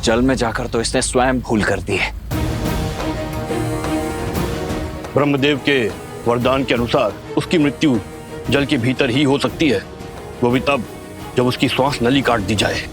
जल में जाकर तो इसने स्वयं भूल कर दी है। ब्रह्मदेव के वरदान के अनुसार उसकी मृत्यु जल के भीतर ही हो सकती है, वो भी तब जब उसकी श्वास नली काट दी जाए।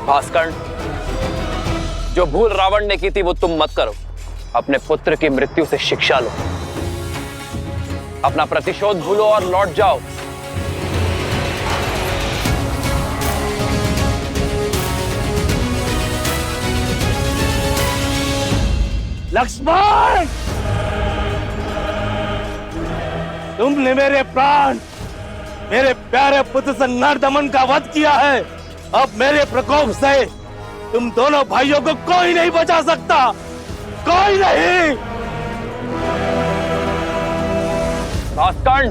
भास्कर, जो भूल रावण ने की थी वो तुम मत करो। अपने पुत्र की मृत्यु से शिक्षा लो, अपना प्रतिशोध भूलो और लौट जाओ। लक्ष्मण, तुमने मेरे प्राण, मेरे प्यारे पुत्र से नरदमन का वध किया है। अब मेरे प्रकोप से तुम दोनों भाइयों को कोई नहीं बचा सकता, कोई नहीं। भास्कर,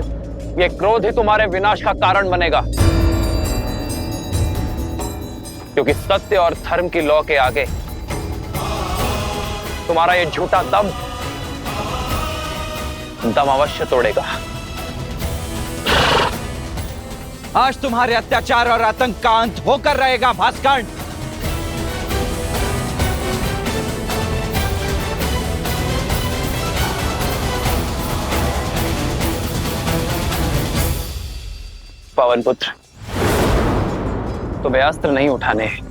ये क्रोध ही तुम्हारे विनाश का कारण बनेगा, क्योंकि सत्य और धर्म की लौ के आगे तुम्हारा ये झूठा दम अवश्य तोड़ेगा। आज तुम्हारे अत्याचार और आतंक का अंत होकर रहेगा भास्कर। पवन पुत्र, तुम्हें अस्त्र नहीं उठाने हैं,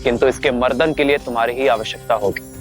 किंतु इसके मर्दन के लिए तुम्हारी ही आवश्यकता होगी।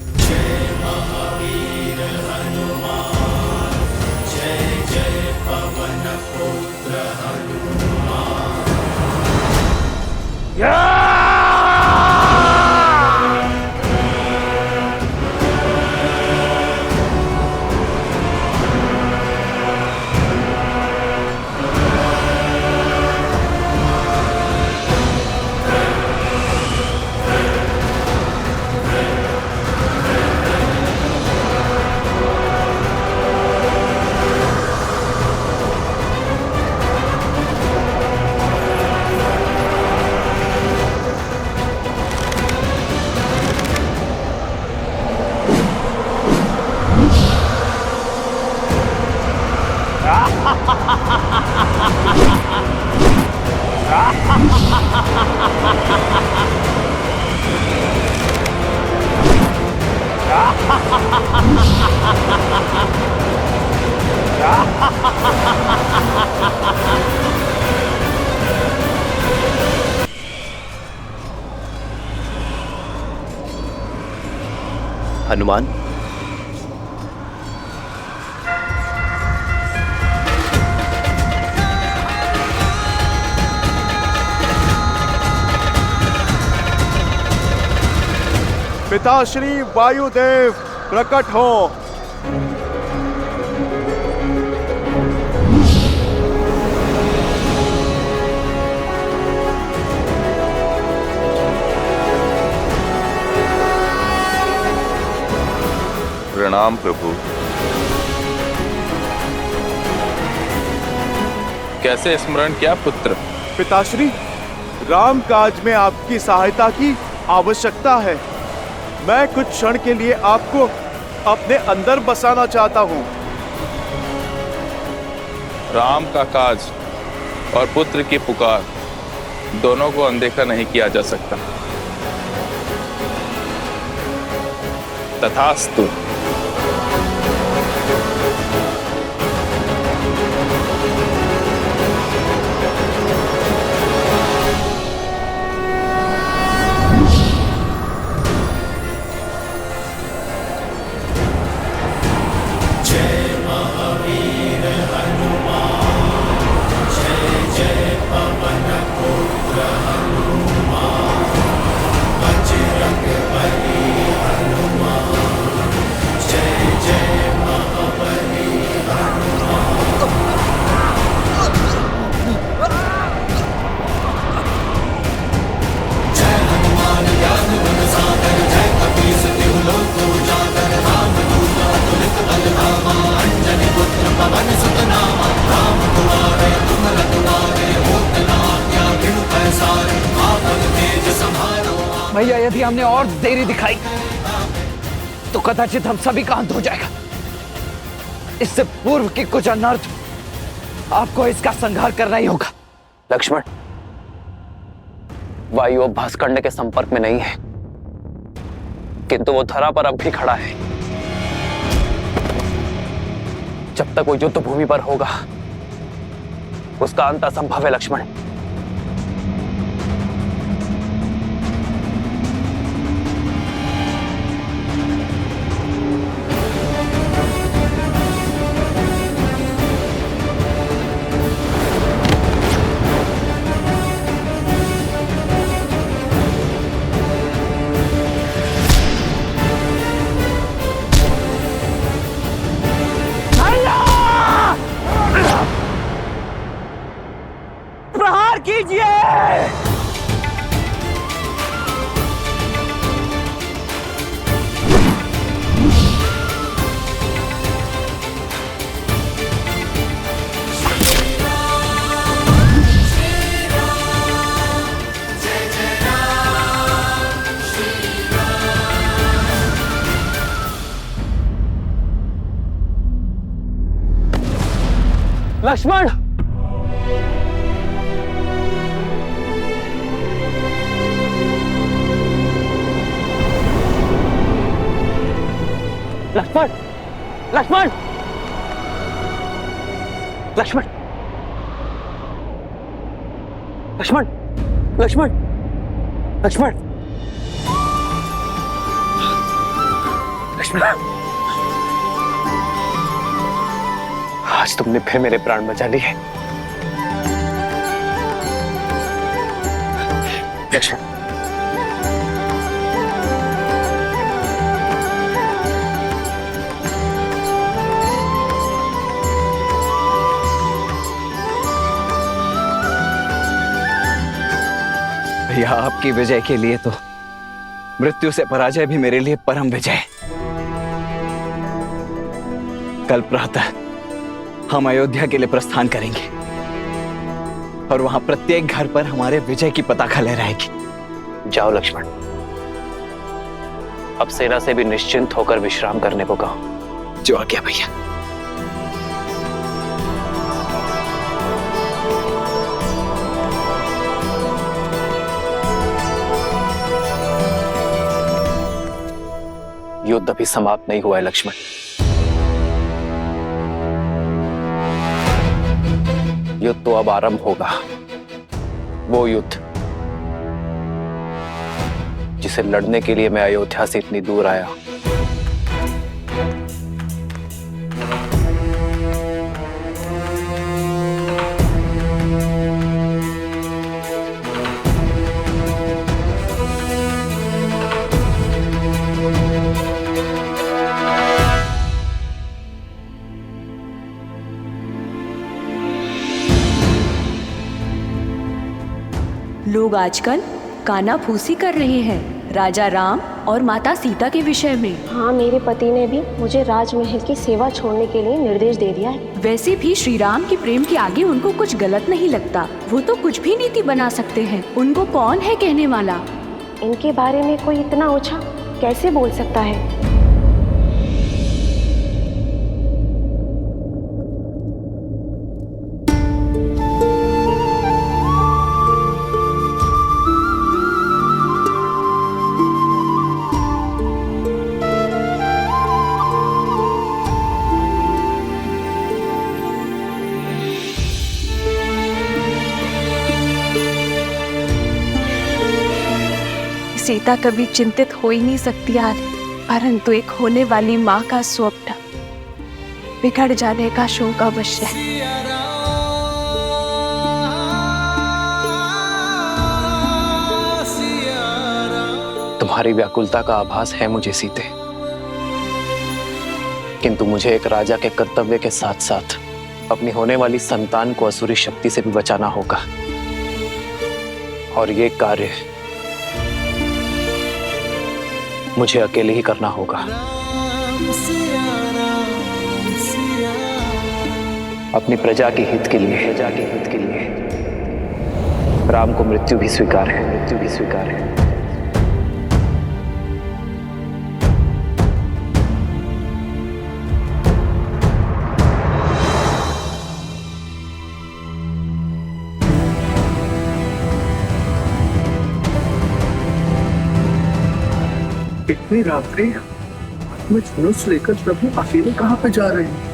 हनुमान, पिताश्री वायुदेव प्रकट हो। प्रणाम प्रभु। कैसे स्मरण किया पुत्र? पिताश्री, राम काज में आपकी सहायता की आवश्यकता है। मैं कुछ क्षण के लिए आपको अपने अंदर बसाना चाहता हूँ। राम का काज और पुत्र की पुकार दोनों को अनदेखा नहीं किया जा सकता। तथास्तु। हमने और देरी दिखाई तो कदाचित हम सभी का अंत हो जाएगा। इससे पूर्व की कुछ अनर्थ आपको इसका संहार करना ही होगा। लक्ष्मण, वायु अब भास्करण्य के संपर्क में नहीं है, किंतु वो धरा पर अब भी खड़ा है। जब तक वो युद्ध भूमि पर होगा उसका अंत असंभव है। लक्ष्मण, प्रहार कीजिए। लक्ष्मण, लक्ष्मण, लक्ष्मण, लक्ष्मण, लक्ष्मण, लक्ष्मण, लक्ष्मण, लक्ष्मण, आज तुमने फिर मेरे प्राण बचा लिए। लक्ष्मण, भैया, आपकी विजय के लिए तो मृत्यु से पराजय भी मेरे लिए परम विजय है। कल प्रातः हम अयोध्या के लिए प्रस्थान करेंगे और वहां प्रत्येक घर पर हमारे विजय की पताका लहराएगी। जाओ लक्ष्मण, अब सेना से भी निश्चिंत होकर विश्राम करने को कहो। जो आज्ञा भैया। युद्ध अभी समाप्त नहीं हुआ है लक्ष्मण। युद्ध तो अब आरंभ होगा, वो युद्ध जिसे लड़ने के लिए मैं अयोध्या से इतनी दूर आया। लोग आजकल कानाफूसी कर रहे हैं राजा राम और माता सीता के विषय में। हाँ, मेरे पति ने भी मुझे राजमहल की सेवा छोड़ने के लिए निर्देश दे दिया है। वैसे भी श्री राम के प्रेम के आगे उनको कुछ गलत नहीं लगता। वो तो कुछ भी नीति बना सकते हैं। उनको कौन है कहने वाला? इनके बारे में कोई इतना ऊंचा कैसे बोल सकता है? सीता कभी चिंतित हो ही नहीं सकती यार, परंतु एक होने वाली माँ का स्वप्न बिगड़ जाने का शोक अवश्य है। तुम्हारी व्याकुलता का आभास है मुझे सीते, किंतु मुझे एक राजा के कर्तव्य के साथ साथ अपनी होने वाली संतान को असुरी शक्ति से भी बचाना होगा, और ये कार्य मुझे अकेले ही करना होगा। अपनी प्रजा के हित के लिए, राम को मृत्यु भी स्वीकार है, मृत्यु भी स्वीकार है। इतनी रात्रि में धनुष लेकर प्रभु अकेले कहाँ पे जा रहे हैं?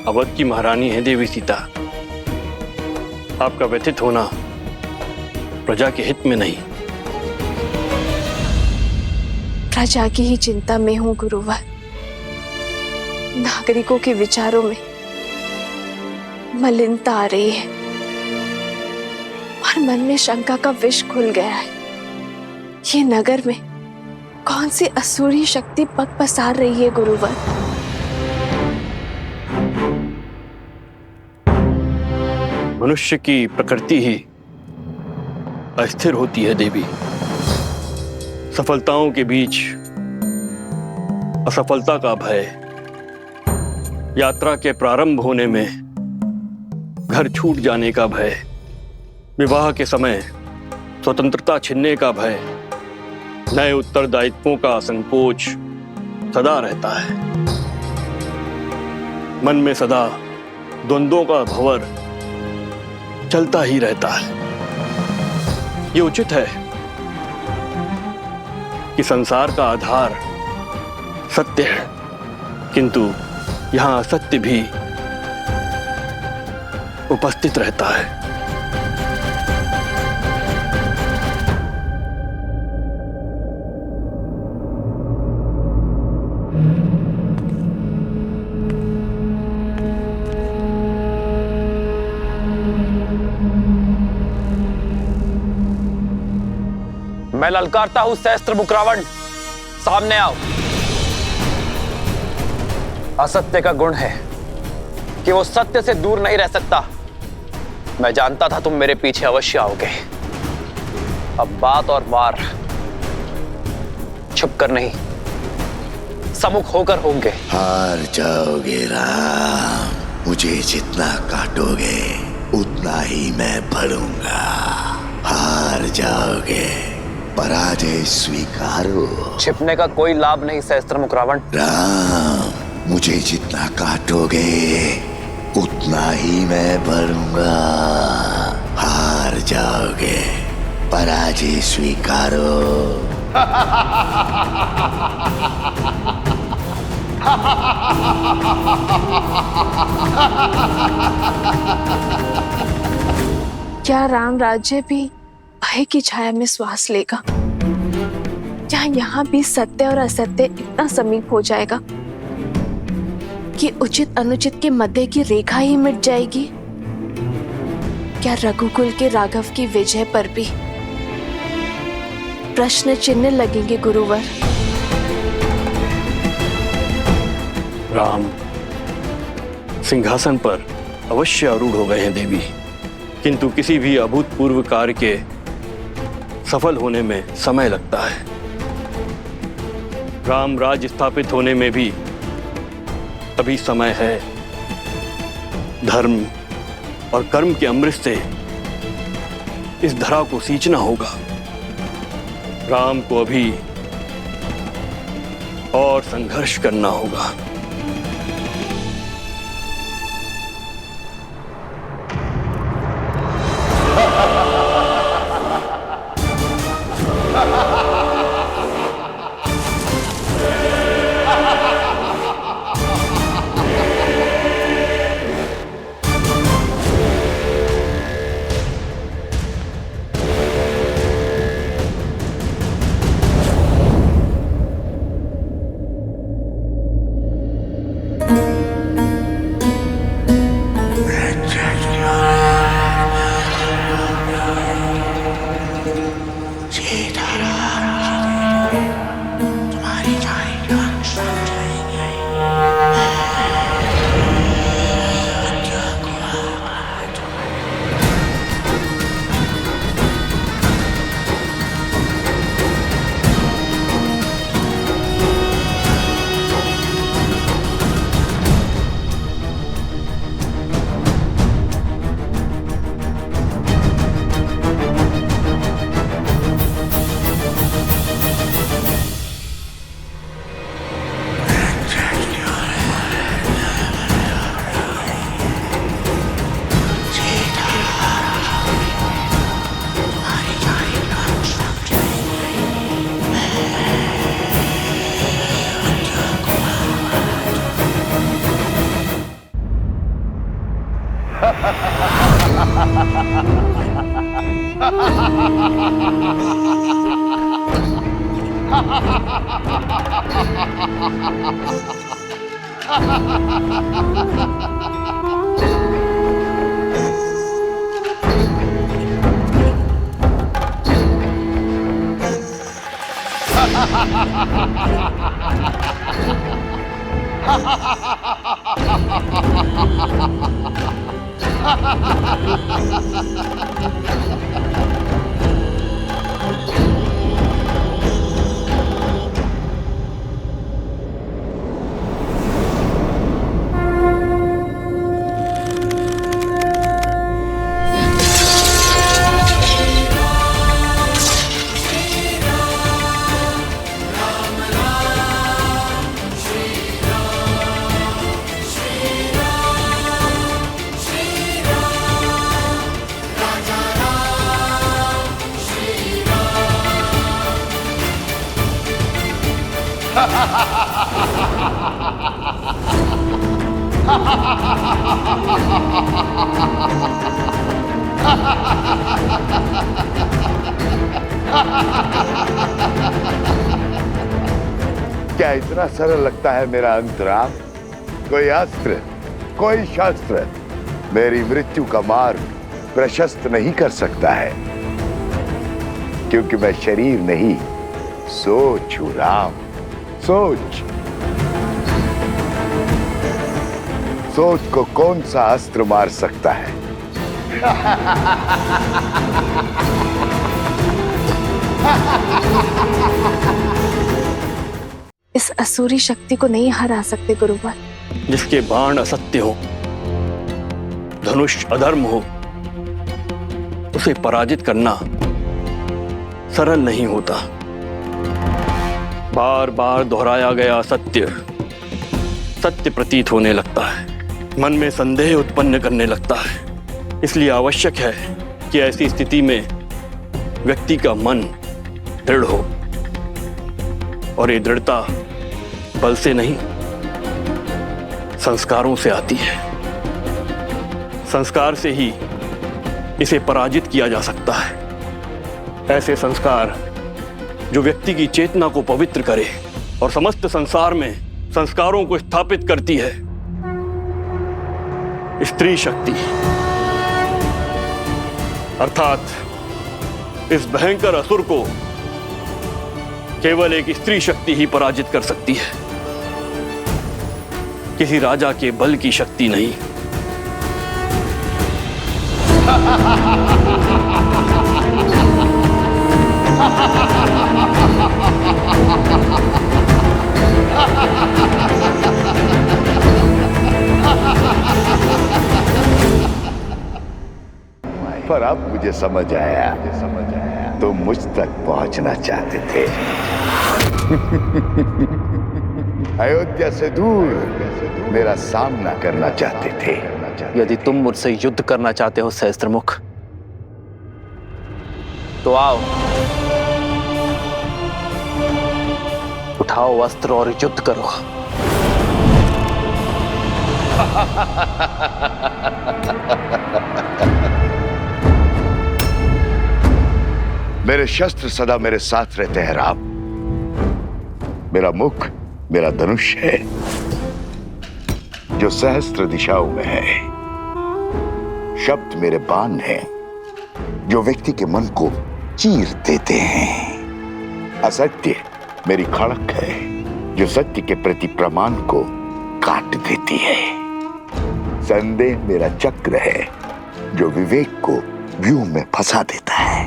अवध की महारानी है देवी सीता। आपका व्यथित होना प्रजा के हित में नहीं। प्रजा की ही चिंता में हूं गुरुवर। नागरिकों के विचारों में मलिनता आ रही है और मन में शंका का विष खुल गया है। ये नगर में कौन सी असुरी शक्ति पग पसार रही है गुरुवर? मनुष्य की प्रकृति ही अस्थिर होती है देवी। सफलताओं के बीच असफलता का भय, यात्रा के प्रारंभ होने में घर छूट जाने का भय, विवाह के समय स्वतंत्रता छिनने का भय, नए उत्तरदायित्वों का संकोच सदा रहता है। मन में सदा द्वंद्वों का भंवर चलता ही रहता है। ये उचित है कि संसार का आधार सत्य है, किंतु यहां असत्य भी उपस्थित रहता है। मैं ललकारता हूं सहस्त्र मुख रावण, सामने आओ। असत्य का गुण है कि वो सत्य से दूर नहीं रह सकता। मैं जानता था तुम मेरे पीछे अवश्य आओगे। अब बात और वार छुपकर नहीं, सम्मुख होकर होंगे। हार जाओगे राम, मुझे जितना काटोगे उतना ही मैं बढ़ूंगा। हार जाओगे, पराजय स्वीकारो। छिपने का कोई लाभ नहीं सहस्त्रमुख रावण। राम, मुझे जितना काटोगे उतना ही मैं बढ़ूंगा। हार जाओगे, पराजय स्वीकारो। क्या राम राज्य भी भय की छाया में श्वास लेगा? क्या यहाँ भी सत्य और असत्य इतना समीप हो जाएगा कि उचित अनुचित के मध्य की रेखा ही मिट जाएगी? क्या रघुकुल के राघव की विजय पर भी प्रश्न चिन्ह लगेंगे गुरुवर? राम सिंहासन पर अवश्य आरूढ़ हो गए हैं देवी, किंतु किसी भी अभूतपूर्व कार्य के सफल होने में समय लगता है। राम राज्य स्थापित होने में भी अभी समय है। धर्म और कर्म के अमृत से इस धरा को सींचना होगा। राम को अभी और संघर्ष करना होगा। क्या इतना सरल लगता है मेरा अंतराम? कोई अस्त्र, कोई शस्त्र मेरी मृत्यु का मार्ग प्रशस्त नहीं कर सकता है, क्योंकि मैं शरीर नहीं, सोच हूं राम, सोच। सोच को कौन सा अस्त्र मार सकता है? इस असुरी शक्ति को नहीं हरा सकते गुरुवर। जिसके बाण असत्य हो, धनुष अधर्म हो, उसे पराजित करना सरल नहीं होता। बार बार दोहराया गया सत्य सत्य प्रतीत होने लगता है, मन में संदेह उत्पन्न करने लगता है। इसलिए आवश्यक है कि ऐसी स्थिति में व्यक्ति का मन दृढ़ हो, और ये दृढ़ता बल से नहीं, संस्कारों से आती है। संस्कार से ही इसे पराजित किया जा सकता है। ऐसे संस्कार जो व्यक्ति की चेतना को पवित्र करे और समस्त संसार में संस्कारों को स्थापित करती है। स्त्री शक्ति, अर्थात इस भयंकर असुर को केवल एक स्त्री शक्ति ही पराजित कर सकती है, किसी राजा के बल की शक्ति नहीं। पर अब मुझे समझ आया, तुम मुझ तक पहुंचना चाहते थे। अयोध्या से दूर मेरा सामना करना चाहते थे। यदि तुम मुझसे युद्ध करना चाहते हो सहस्त्रमुख, तो आओ, उठाओ अस्त्र और युद्ध करो। मेरे शस्त्र सदा मेरे साथ रहते हैं राम। मेरा मुख मेरा धनुष है, जो सहस्त्र दिशाओं में है। शब्द मेरे बाण हैं, जो व्यक्ति के मन को चीर देते हैं। असत्य मेरी खड़क है, जो सत्य के प्रति प्रमाण को काट देती है। संदेह मेरा चक्र है, जो विवेक को व्यूह में फंसा देता है।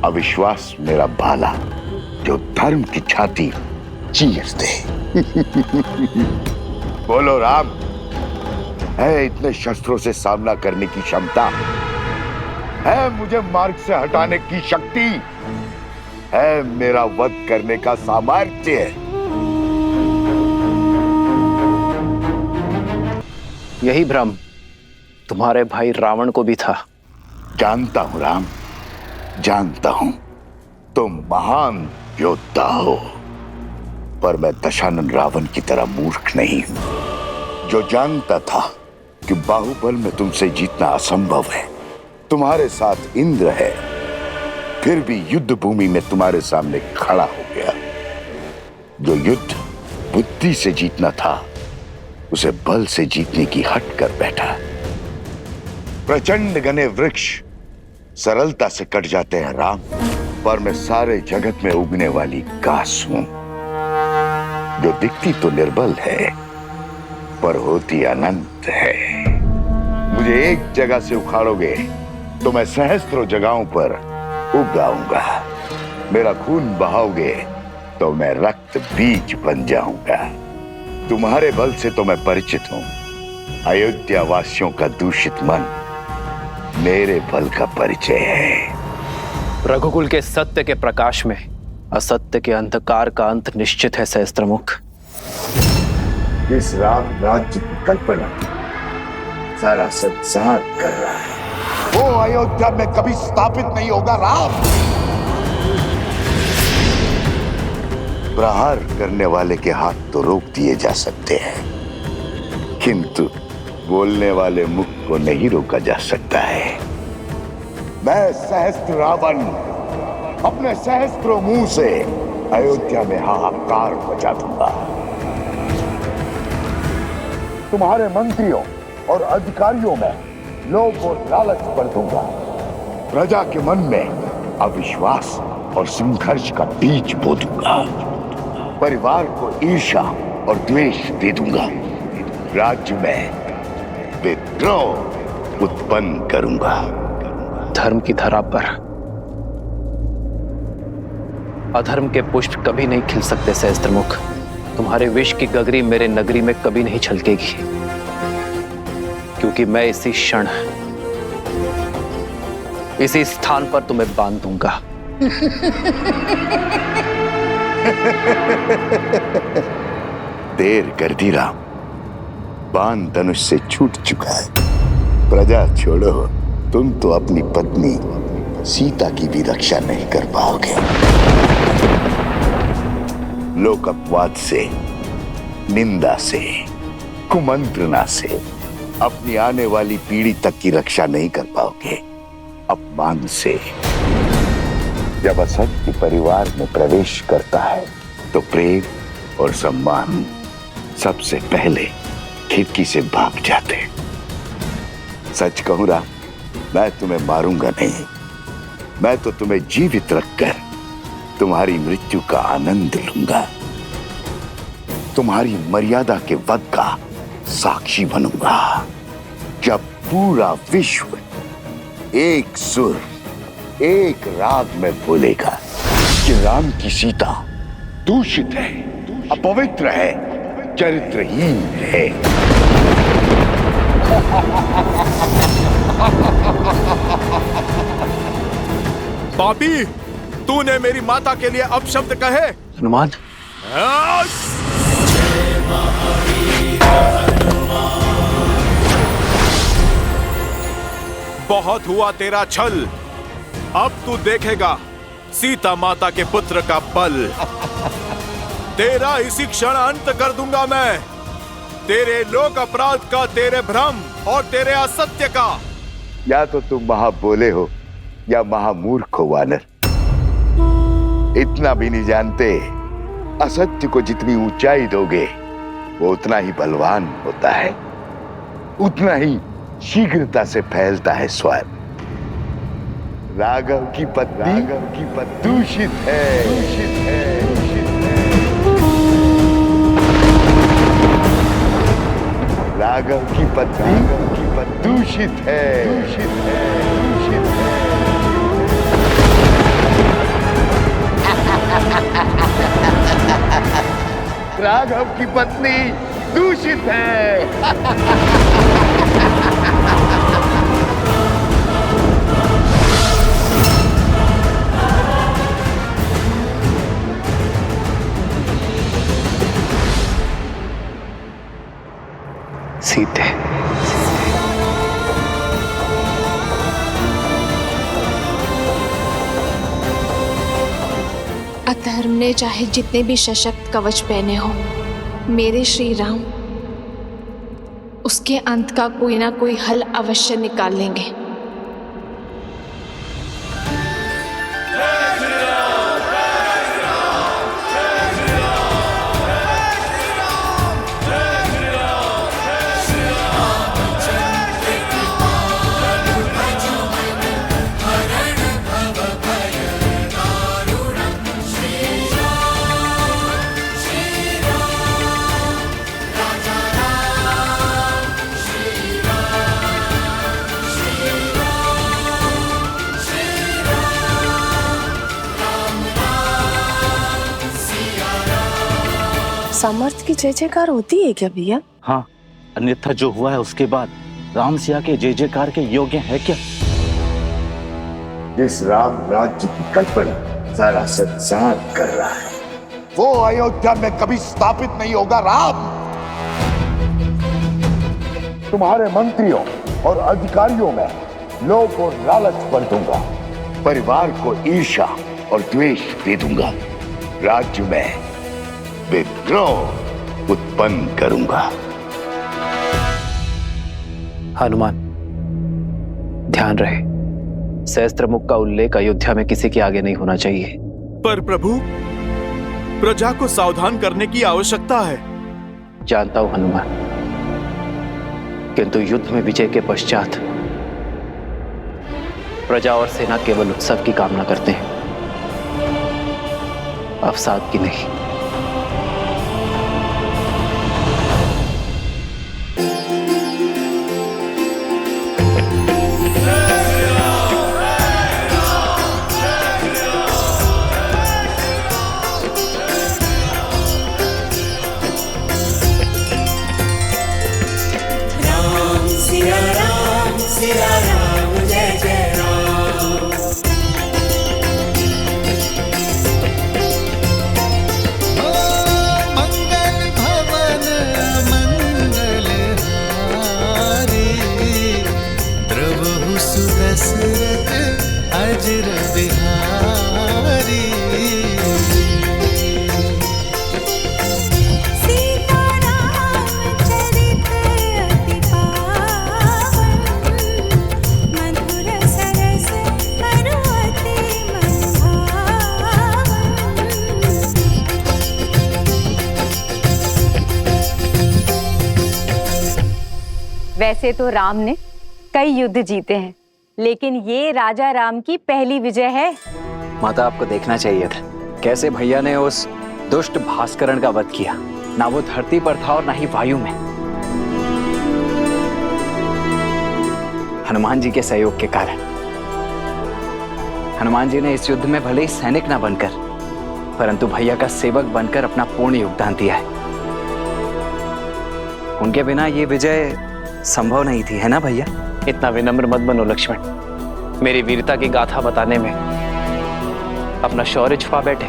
अविश्वास मेरा भाला, जो धर्म की छाती चीर दे। बोलो राम, है इतने शस्त्रों से सामना करने की क्षमता? है मुझे मार्ग से हटाने की शक्ति? है मेरा वध करने का सामर्थ्य? यही भ्रम तुम्हारे भाई रावण को भी था। जानता हूं राम, जानता हूं तुम महान योद्धा हो, पर मैं दशानन रावण की तरह मूर्ख नहीं हूं, जो जानता था कि बाहुबल में तुमसे जीतना असंभव है। तुम्हारे साथ इंद्र है, फिर भी युद्ध भूमि में तुम्हारे सामने खड़ा हो गया। जो युद्ध बुद्धि से जीतना था, उसे बल से जीतने की हट कर बैठा। प्रचंड घने वृक्ष सरलता से कट जाते हैं राम, पर मैं सारे जगत में उगने वाली घास हूं, जो दिखती तो निर्बल है पर होती अनंत है। मुझे एक जगह से उखाड़ोगे तो मैं सहस्त्रों जगहों पर उग आऊंगा। मेरा खून बहाओगे तो मैं रक्त बीज बन जाऊंगा। तुम्हारे बल से तो मैं परिचित हूं। अयोध्या वासियों का दूषित मन मेरे बल का परिचय है। रघुकुल के सत्य के प्रकाश में असत्य के अंधकार का अंत निश्चित है सहस्त्रमुख। इस राम राज्य की कल्पना सारा संसार कर रहा है। वो अयोध्या में कभी स्थापित नहीं होगा राम। प्रहार करने वाले के हाथ तो रोक दिए जा सकते हैं, किंतु बोलने वाले मुख को नहीं रोका जा सकता है। मैं सहस्त्र रावण अपने सहस्त्रों मुंह से अयोध्या में हाहाकार मचा दूंगा। तुम्हारे मंत्रियों और अधिकारियों में लोभ और लालच भर दूंगा। प्रजा के मन में अविश्वास और संघर्ष का बीज बो दूंगा। परिवार को ईर्ष्या और द्वेष दे दूंगा। राज्य में विद्रोह उत्पन्न करूंगा। धर्म की धरा पर अधर्म के पुष्प कभी नहीं खिल सकते सहस्त्रमुख। तुम्हारे विष की गगरी मेरे नगरी में कभी नहीं छलकेगी, क्योंकि मैं इसी क्षण इसी स्थान पर तुम्हें बांध दूंगा। देर कर दी राम, बाण धनुष से छूट चुका है। प्रजा छोड़ो, तुम तो अपनी पत्नी सीता की भी रक्षा नहीं कर पाओगे। लोक अपवाद से, निंदा से, कुमंत्रणा से अपनी आने वाली पीढ़ी तक की रक्षा नहीं कर पाओगे। अपमान से जब असत्य परिवार में प्रवेश करता है तो प्रेम और सम्मान सबसे पहले खिड़की से भाग जाते। सच कहूं राम, मैं तुम्हें मारूंगा नहीं। मैं तो तुम्हें जीवित रखकर तुम्हारी मृत्यु का आनंद लूंगा। तुम्हारी मर्यादा के वध का साक्षी बनूंगा। जब पूरा विश्व एक सुर, एक राग में बोलेगा कि राम की सीता दूषित है, अपवित्र है, चरित्रहीन है। पापी, तूने मेरी माता के लिए अपशब्द कहे। हनुमान, बहुत हुआ तेरा छल। अब तू देखेगा सीता माता के पुत्र का बल। तेरा इसी क्षण अंत कर दूंगा मैं। तेरे लोक अपराध का, तेरे भ्रम और तेरे असत्य का। या तो तुम महाबोले हो या महामूर्ख हो वानर। इतना भी नहीं जानते, असत्य को जितनी ऊंचाई दोगे वो उतना ही बलवान होता है, उतना ही शीघ्रता से फैलता है स्वयं। राघव की पत्नी दूषित है, दूषित है, दूषित है। राघव की पत्नी दूषित है, दूषित है, दूषित है। राघव की पत्नी दूषित है। सीते, अधर्म ने चाहे जितने भी सशक्त कवच पहने हो, मेरे श्री राम उसके अंत का कोई ना कोई हल अवश्य निकाल लेंगे। सामर्थ्य की जय जयकार होती है क्या भैया? हाँ, अन्यथा जो हुआ है उसके बाद राम सिया के जय जयकार के योग्य है क्या? जिस राम राज्य की कल्पना सारा संसार कर रहा है वो अयोध्या में कभी स्थापित नहीं होगा। राम, तुम्हारे मंत्रियों और अधिकारियों में लोभ और लालच भर दूंगा, परिवार को ईर्ष्या और द्वेष दे दूंगा, राज्य में विद्रोह उत्पन्न करूंगा। हनुमान, ध्यान रहे, सहस्त्रमुख का उल्लेख अयोध्या में किसी के आगे नहीं होना चाहिए। पर प्रभु, प्रजा को सावधान करने की आवश्यकता है। जानता हूं हनुमान, किंतु युद्ध में विजय के पश्चात प्रजा और सेना केवल उत्सव की कामना करते हैं, अवसाद की नहीं। वैसे तो राम ने कई युद्ध जीते हैं, लेकिन ये राजा राम की पहली विजय है। माता, आपको देखना चाहिए था कैसे भैया ने उस दुष्ट भास्करण का वध किया। ना वो धरती पर था और ना ही वायु में। हनुमान जी के सहयोग के कारण। हनुमान जी ने इस युद्ध में भले ही सैनिक ना बनकर, परंतु भैया का सेवक बनकर अपना पूर्ण योगदान दिया है। उनके बिना ये विजय संभव नहीं थी, है ना भैया? इतना विनम्र मत बनो लक्ष्मण। मेरी वीरता की गाथा बताने में अपना शौर्य छुपा बैठे।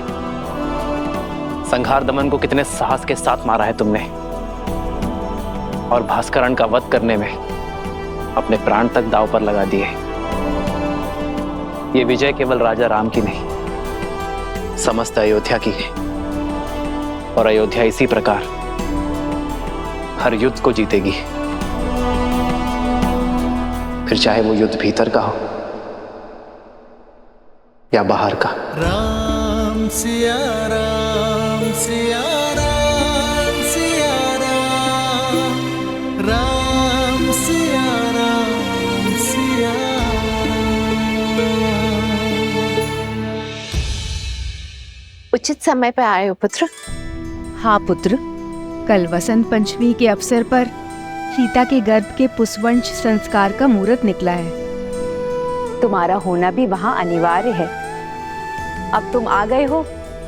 संहार दमन को कितने साहस के साथ मारा है तुमने, और भास्करण का वध करने में अपने प्राण तक दांव पर लगा दिए। ये विजय केवल राजा राम की नहीं, समस्त अयोध्या की है। और अयोध्या इसी प्रकार हर युद्ध को जीतेगी, फिर चाहे वो युद्ध भीतर का हो या बाहर का। राम सिया राम सिया राम सिया राम, राम सिया राम सिया राम। उचित समय पर आए हो पुत्र। हाँ पुत्र, कल वसंत पंचमी के अवसर पर सीता के गर्भ के पुष्पवंश संस्कार का मुहूर्त निकला है। तुम्हारा होना भी वहां अनिवार्य है। अब तुम आ गए हो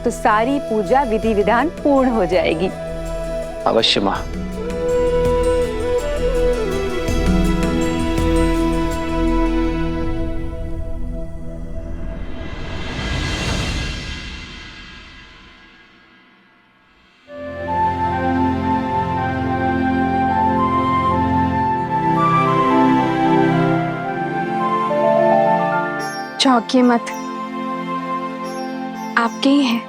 तो सारी पूजा विधि विधान पूर्ण हो जाएगी। अवश्य मां। चौंकिए मत, आपके ही है।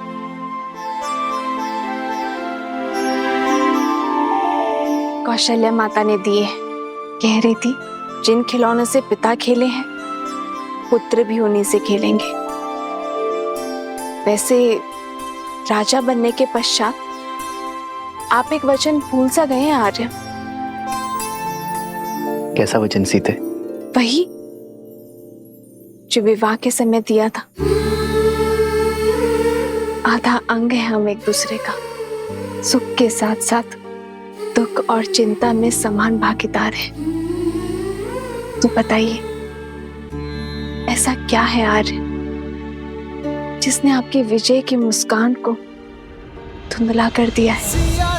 कौशल्या माता ने दिए। कह रही थी जिन खिलौनों से पिता खेले हैं पुत्र भी उन्हीं से खेलेंगे। वैसे राजा बनने के पश्चात आप एक वचन भूल सा गए हैं आर्य। कैसा वचन सीते? वही जो विवाह के समय दिया था। आधा अंग है हम एक दूसरे का, सुख के साथ साथ दुख और चिंता में समान भागीदार है। तो बताइए ऐसा क्या है आर्य जिसने आपकी विजय की मुस्कान को धुंधला कर दिया है?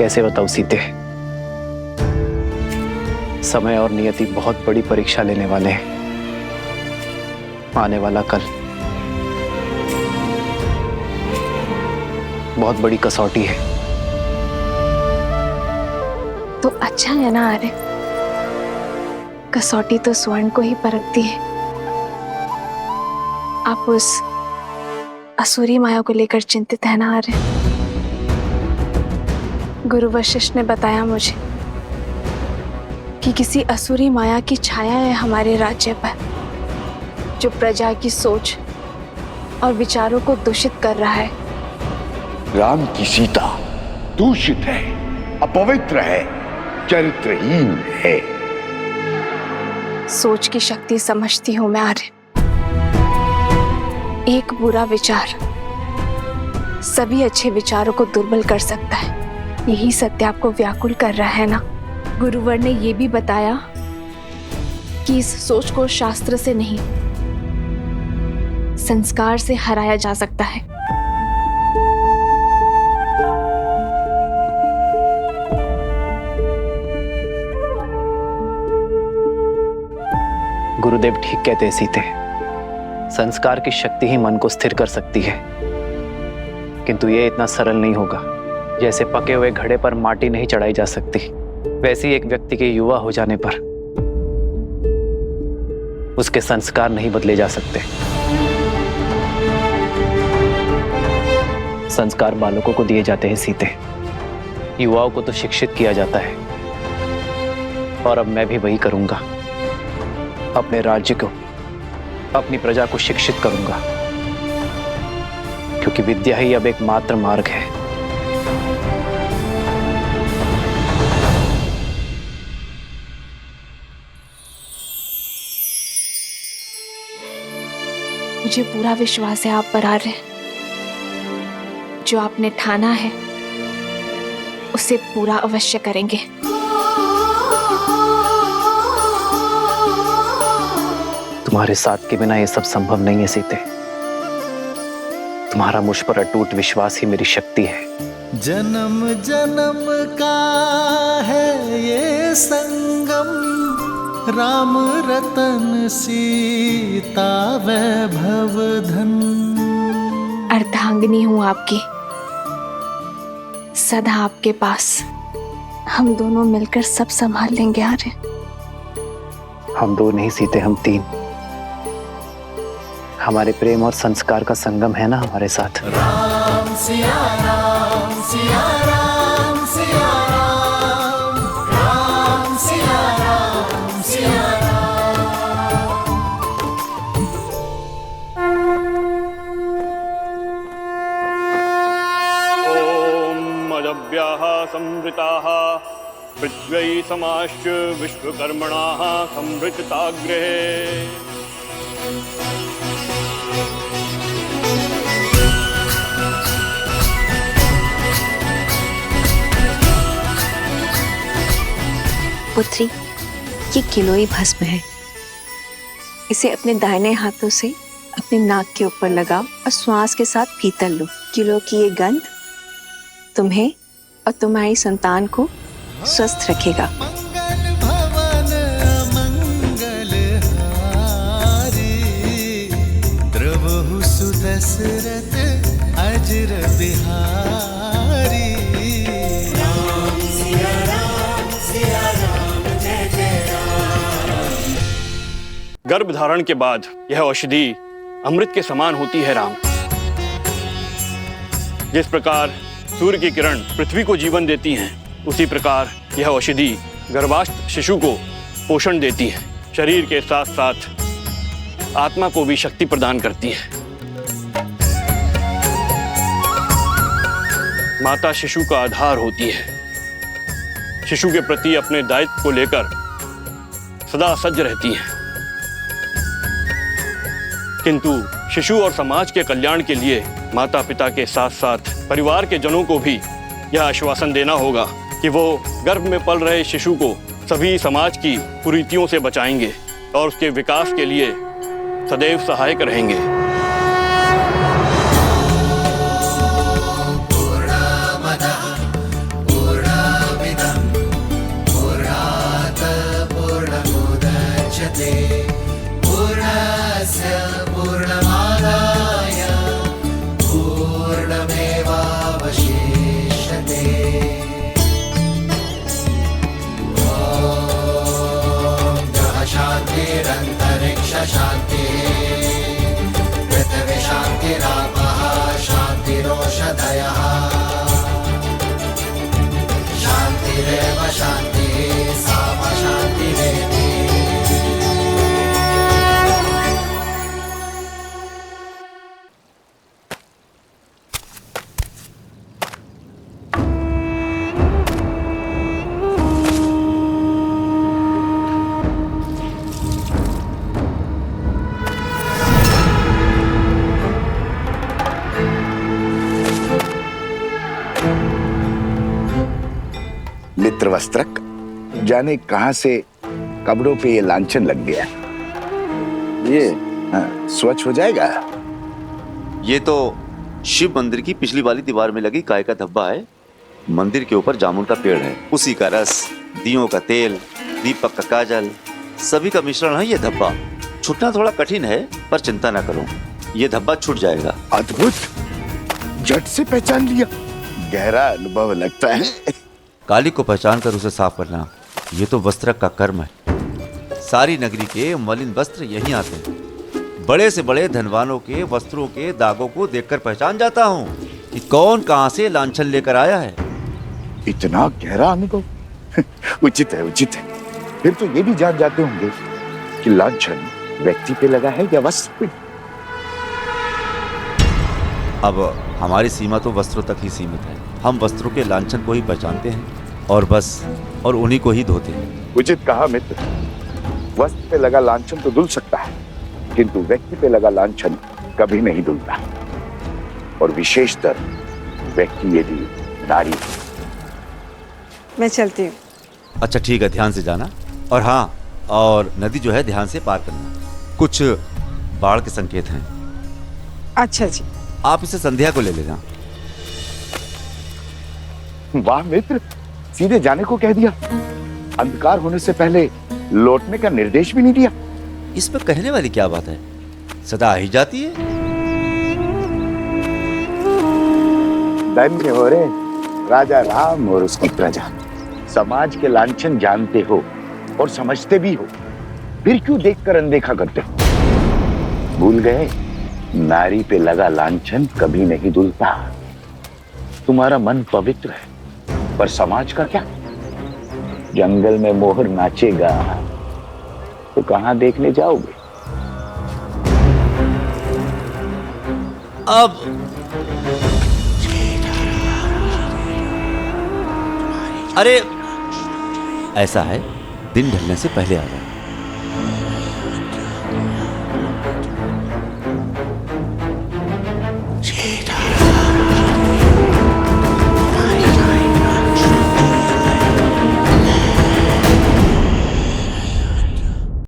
कैसे बताऊं सीते। समय और नियति बहुत बड़ी परीक्षा लेने वाले हैं। आने वाला कल बहुत बड़ी कसौटी है। तो अच्छा है ना आर्य, कसौटी तो स्वर्ण को ही परखती है। आप उस असुरी माया को लेकर चिंतित है ना आर्य? गुरु वशिष्ठ ने बताया मुझे कि किसी असुरी माया की छाया है हमारे राज्य पर, जो प्रजा की सोच और विचारों को दूषित कर रहा है। राम की सीता दूषित है, अपवित्र है, चरित्रहीन है। सोच की शक्ति समझती हूं मैं आर्य। एक बुरा विचार सभी अच्छे विचारों को दुर्बल कर सकता है। यही सत्य आपको व्याकुल कर रहा है ना? गुरुवर ने यह भी बताया कि इस सोच को शास्त्र से नहीं, संस्कार से हराया जा सकता है। गुरुदेव ठीक कहते हैं सीते। संस्कार की शक्ति ही मन को स्थिर कर सकती है, किंतु यह इतना सरल नहीं होगा। जैसे पके हुए घड़े पर माटी नहीं चढ़ाई जा सकती, वैसे ही एक व्यक्ति के युवा हो जाने पर उसके संस्कार नहीं बदले जा सकते। संस्कार बालकों को दिए जाते हैं सीते, युवाओं को तो शिक्षित किया जाता है। और अब मैं भी वही करूंगा। अपने राज्य को, अपनी प्रजा को शिक्षित करूंगा, क्योंकि विद्या ही अब एक मात्र मार्ग है। मुझे पूरा विश्वास है आप पर आर्य। जो आपने ठाना है उसे पूरा अवश्य करेंगे। तुम्हारे साथ के बिना ये सब संभव नहीं है सीते। तुम्हारा मुझ पर अटूट विश्वास ही मेरी शक्ति है। जन्म जन्म का है ये संगम, राम रतन सीता वैभव धन। अर्धांगिनी हूं आपकी, सदा आपके पास। हम दोनों मिलकर सब संभाल लेंगे आर्य। हम दो नहीं सीते, हम तीन। हमारे प्रेम और संस्कार का संगम है ना हमारे साथ। राम सिया राम सिया राम सिया राम, राम सिया राम सिया ओम अदभ्याः संवृताः पृथ्वी समाश्च विश्वकर्मणाः संवृतताग्रहे। पुत्री, ये किलोई भस्म है। इसे अपने दाहिने हाथों से अपने नाक के ऊपर लगाओ और श्वास के साथ भीतर लो। किलो की ये गंध तुम्हें और तुम्हारी संतान को स्वस्थ रखेगा। मंगल भवन मंगल हारी, द्रवहु सुदशरथ अजर बिहारी। राम सिया राम सिया राम जय जय राम। गर्भ धारण के बाद यह औषधि अमृत के समान होती है राम। जिस प्रकार सूर्य की किरण पृथ्वी को जीवन देती हैं, उसी प्रकार यह औषधि गर्भास्थ शिशु को पोषण देती है। शरीर के साथ साथ आत्मा को भी शक्ति प्रदान करती है। माता शिशु का आधार होती है। शिशु के प्रति अपने दायित्व को लेकर सदा सज्ज रहती है। किंतु शिशु और समाज के कल्याण के लिए माता पिता के साथ साथ परिवार के जनों को भी यह आश्वासन देना होगा कि वो गर्भ में पल रहे शिशु को सभी समाज की कुरीतियों से बचाएंगे और उसके विकास के लिए सदैव सहायक रहेंगे। पूर्णमदः पूर्णमिदं शान्तिरन्तरिक्ष शान्तिः पृथिवी शान्तिरापः शान्तिरोषधयः शान्तिरेव शान्तिः साम शान्तिरेव। मित्रवस्त्रक, जाने कहां से कपड़ों पे ये लांछन लग गया। ये स्वच्छ हो जाएगा। ये तो शिव मंदिर की पिछली वाली दीवार में लगी गाय का धब्बा है। मंदिर के ऊपर जामुन का पेड़ है, उसी का रस, दियों का तेल, दीपक का काजल, सभी का मिश्रण है ये धब्बा। छूटना थोड़ा कठिन है, पर चिंता ना करो, ये धब्बा छूट जाएगा। अद्भुत, झट से पहचान लिया। गहरा अनुभव लगता है। काली को पहचान कर उसे साफ करना, ये तो वस्त्रक का कर्म है। सारी नगरी के मलिन वस्त्र यहीं आते हैं। बड़े से बड़े धनवानों के वस्त्रों के दागों को देखकर पहचान जाता हूँ कि कौन कहां से लांछन लेकर आया है। इतना गहरा अनुभव उचित है, उचित है। फिर तो ये भी जान जाते होंगे कि लांछन व्यक्ति पे लगा है या वस्त्र पे। अब हमारी सीमा तो वस्त्रों तक ही सीमित है। हम वस्त्रों के लांछन को ही पहचानते हैं और बस, और उन्हीं को ही धोते हैं। उचित कहा मित्र। वस्त्र पे लगा लांछन तो धुल सकता है, किंतु व्यक्ति पे लगा लांछन कभी नहीं धुलता, और विशेषतर व्यक्ति यदि नारी। मैं चलती हूँ। अच्छा ठीक है, ध्यान से जाना। और हाँ, और नदी जो है ध्यान से पार करना। कुछ बाढ़ के संकेत हैं। अच्छा जी। आप इसे संध्या को ले लेना। वाह मित्र, सीधे जाने को कह दिया। अंधकार होने से पहले लौटने का निर्देश भी नहीं दिया। इसमें कहने वाली क्या बात है, सदा ही जाती है। धन्य हो रे राजा राम और उसकी प्रजा। समाज के लांछन जानते हो और समझते भी हो, फिर क्यों देखकर अनदेखा करते हो? भूल गए, नारी पे लगा लांछन कभी नहीं धुलता। तुम्हारा मन पवित्र है, पर समाज का क्या? जंगल में मोहर नाचेगा तो कहां देखने जाओगे? अब अरे ऐसा है, दिन ढलने से पहले आ जाए।